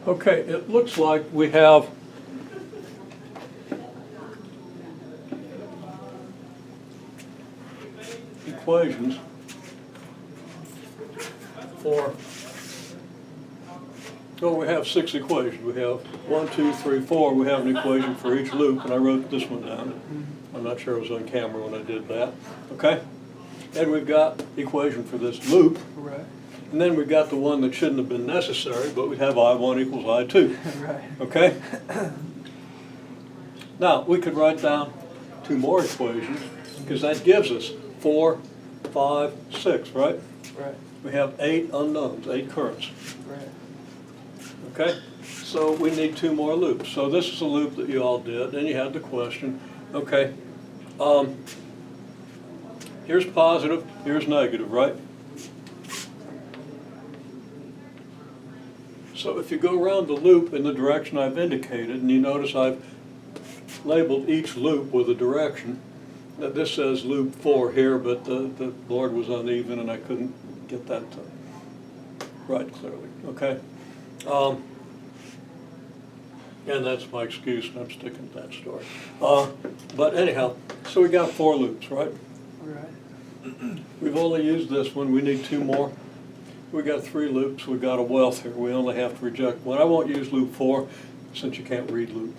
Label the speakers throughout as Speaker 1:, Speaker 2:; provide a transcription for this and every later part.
Speaker 1: Okay, it looks like we have equations for, well, we have 6 equations. We have 1, 2, 3, 4. We have an equation for each loop, and I wrote this one down. I'm not sure it was on camera when I did that. Okay? And we've got the equation for this loop.
Speaker 2: Right.
Speaker 1: And then we've got the one that shouldn't have been necessary, but we have I1 equals I2.
Speaker 2: Right.
Speaker 1: Okay? Now, we could write down 2 more equations, because that gives us 4, 5, 6, right?
Speaker 2: Right.
Speaker 1: We have 8 unknowns, 8 currents.
Speaker 2: Right.
Speaker 1: Okay? So we need 2 more loops. So this is a loop that you all did, and you had the question, okay, here's positive, here's negative, right? So if you go around the loop in the direction I've indicated, and you notice I've labeled each loop with a direction. Now this says loop 4 here, but the board was uneven and I couldn't get that to write clearly, okay? And that's my excuse, and I'm sticking to that story. But anyhow, so we got 4 loops, right?
Speaker 2: Right.
Speaker 1: We've only used this one, we need 2 more. We got 3 loops, we got a wealth here, we only have to reject one. I won't use loop 4 since you can't read loop.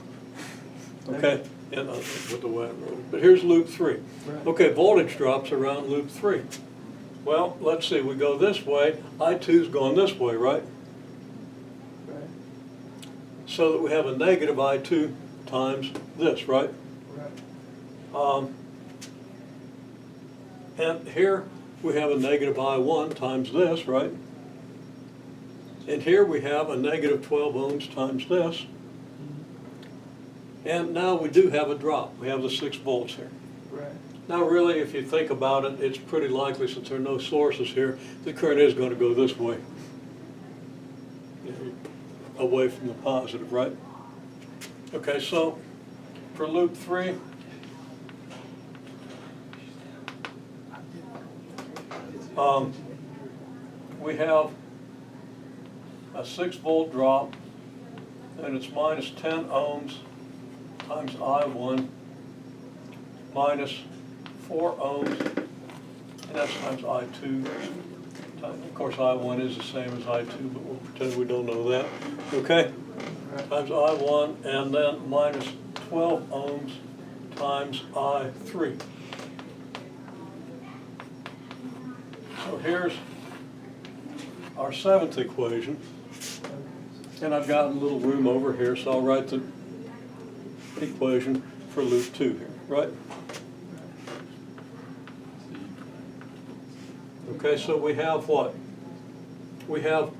Speaker 1: Okay? And with the way I wrote it. But here's loop 3.
Speaker 2: Right.
Speaker 1: Okay, voltage drops around loop 3. Well, let's see, we go this way, I2's going this way, right?
Speaker 2: Right.
Speaker 1: So that we have a negative I2 times this, right?
Speaker 2: Right.
Speaker 1: And here we have a negative I1 times this, right? And here we have a negative 12 ohms times this. And now we do have a drop. We have the 6 volts here.
Speaker 2: Right.
Speaker 1: Now really, if you think about it, it's pretty likely, since there are no sources here, the current is going to go this way, away from the positive, right? Okay, so for loop 3, we have a 6 volt drop, and it's minus 10 ohms times I1 minus 4 ohms, and that's times I2. Of course, I1 is the same as I2, but we'll pretend we don't know that. Okay? Times I1, and then minus 12 ohms times I3. So here's our 7th equation, and I've got a little room over here, so I'll write the equation for loop 2 here, right? Okay, so we have what? We have,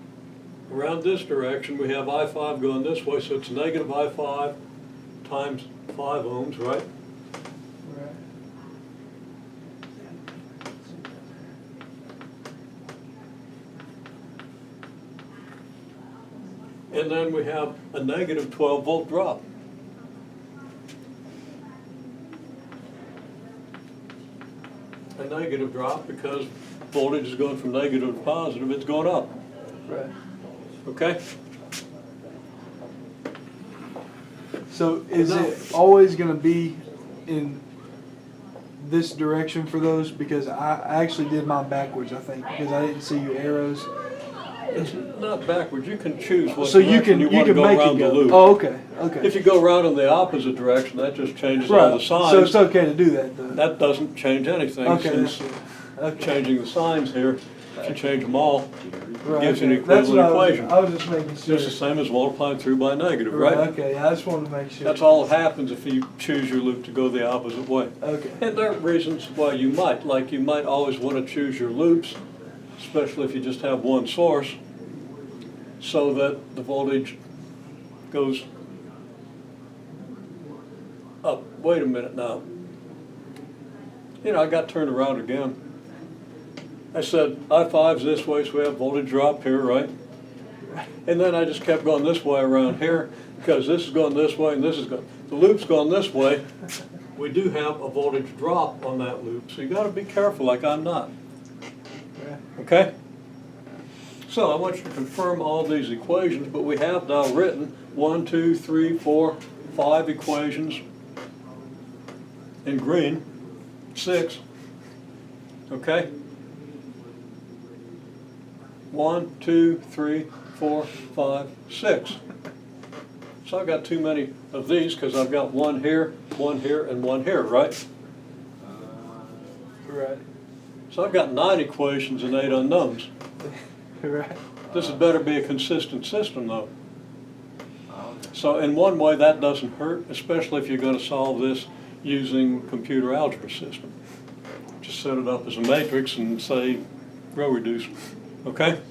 Speaker 1: around this direction, we have I5 going this way, so it's negative I5 times 5 ohms, right?
Speaker 2: Right.
Speaker 1: And then we have a negative 12 volt drop. A negative drop because voltage is going from negative to positive, it's going up.
Speaker 2: Right.
Speaker 1: Okay?
Speaker 2: So is
Speaker 1: No.
Speaker 2: it always going to be in this direction for those? Because I actually did mine backwards, I think, because I didn't see your arrows.
Speaker 1: It's not backwards. You can choose what
Speaker 2: So you
Speaker 1: direction
Speaker 2: can
Speaker 1: want to go
Speaker 2: make
Speaker 1: around
Speaker 2: it go.
Speaker 1: the loop.
Speaker 2: Oh, okay, okay.
Speaker 1: If you go around in the opposite direction, that just changes all
Speaker 2: Right.
Speaker 1: the signs.
Speaker 2: So it's okay to do that, though.
Speaker 1: That doesn't change anything,
Speaker 2: Okay,
Speaker 1: since
Speaker 2: that's good. Okay.
Speaker 1: changing the signs here, if you change them all,
Speaker 2: Right,
Speaker 1: gives you an
Speaker 2: okay. That's what
Speaker 1: equivalent equation.
Speaker 2: I was just making sure.
Speaker 1: Just the same as multiplying through by negative, right?
Speaker 2: Okay, I just wanted to make sure.
Speaker 1: That's all that happens if you choose your loop to go the opposite way.
Speaker 2: Okay.
Speaker 1: And there are reasons why you might. Like you might always want to choose your loops, especially if you just have one source, so that the voltage goes up. Wait a minute now. You know, I got turned around again. I said I5's this way, so we have voltage drop here, right? And then I just kept going this way around here, because this is going this way and this is going, the loop's going this way. We do have a voltage drop on that loop, so you got to be careful, like I'm not. Okay? So I want you to confirm all these equations, but we have now written 1, 2, 3, 4, 5 equations in green, 6, okay? 1, 2, 3, 4, 5, 6. So I've got too many of these because I've got one here, and one here, right?
Speaker 2: Right.
Speaker 1: So I've got 9 equations and 8 unknowns.
Speaker 2: Right.
Speaker 1: This had better be a consistent system though. So in one way that doesn't hurt, especially if you're going to solve this using computer algebra system. Just set it up as a matrix and say row reduce, okay?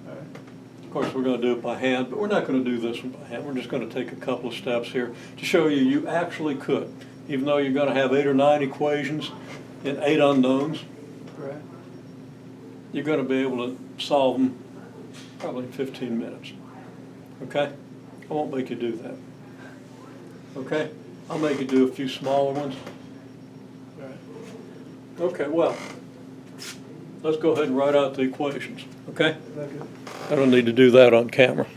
Speaker 1: Of course we're going to do it by hand, but we're not going to do this one by hand. We're just going to take a couple of steps here to show you you actually could. Even though you're going to have 8 or 9 equations and 8 unknowns,
Speaker 2: Right.
Speaker 1: you're going to be able to solve them probably in 15 minutes, okay? I won't make you do that, okay? I'll make you do a few smaller ones.
Speaker 2: Right.
Speaker 1: Okay, well, let's go ahead and write out the equations, okay?
Speaker 2: Okay.
Speaker 1: I don't need to do that on camera.